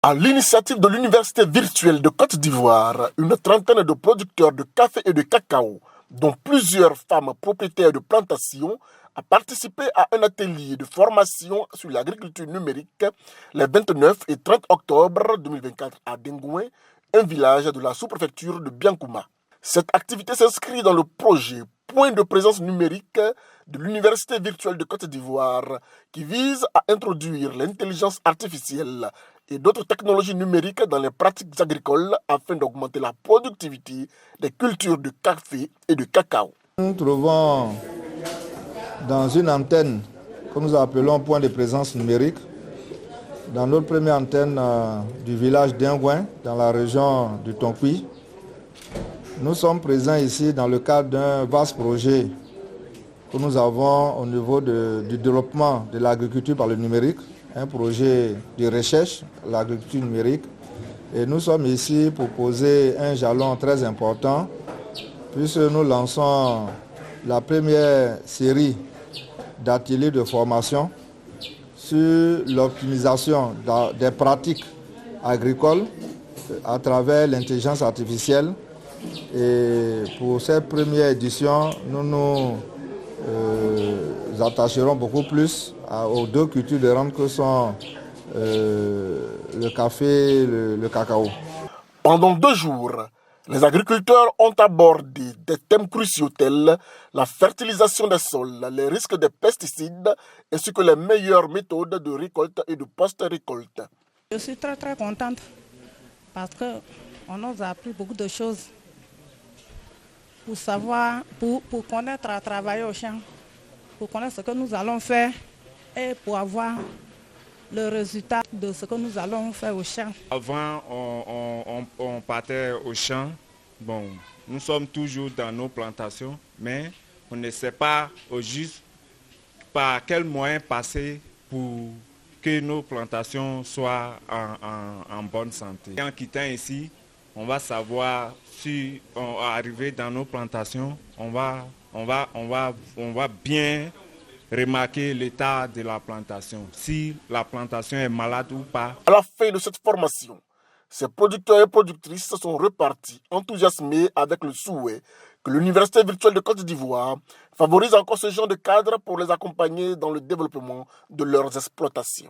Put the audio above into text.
À l'initiative de l'Université virtuelle de Côte d'Ivoire, une trentaine de producteurs de café et de cacao, dont plusieurs femmes propriétaires de plantations, a participé à un atelier de formation sur l'agriculture numérique les 29 et 30 octobre 2024 à Dengouin, un village de la sous-préfecture de Biankouma. Cette activité s'inscrit dans le projet Point de présence numérique de l'Université virtuelle de Côte d'Ivoire qui vise à introduire l'intelligence artificielle et d'autres technologies numériques dans les pratiques agricoles afin d'augmenter la productivité des cultures de café et de cacao. Nous nous trouvons dans une antenne que nous appelons point de présence numérique, dans notre première antenne du village d'Ingouin, dans la région du Tonkui. Nous sommes présents ici dans le cadre d'un vaste projet que nous avons au niveau du développement de l'agriculture par le numérique, un projet de recherche, l'agriculture numérique. Et nous sommes ici pour poser un jalon très important, puisque nous lançons la première série d'ateliers de formation sur l'optimisation des pratiques agricoles à travers l'intelligence artificielle. Et pour cette première édition, nous nous attacherons beaucoup plus aux deux cultures de rente que sont le café et le cacao. Pendant 2 jours, les agriculteurs ont abordé des thèmes cruciaux tels la fertilisation des sols, les risques des pesticides ainsi que les meilleures méthodes de récolte et de post-récolte. Je suis très contente parce qu'on nous a appris beaucoup de choses pour savoir, pour connaître à travailler au champ, pour connaître ce que nous allons faire et pour avoir le résultat de ce que nous allons faire au champ. Avant, on partait au champ. Bon, nous sommes toujours dans nos plantations, mais on ne sait pas au juste par quels moyens passer pour que nos plantations soient en bonne santé. En quittant ici, on va savoir si on est arrivé dans nos plantations, on va bien remarquer l'état de la plantation, si la plantation est malade ou pas. À la fin de cette formation, ces producteurs et productrices sont repartis enthousiasmés avec le souhait que l'Université virtuelle de Côte d'Ivoire favorise encore ce genre de cadre pour les accompagner dans le développement de leurs exploitations.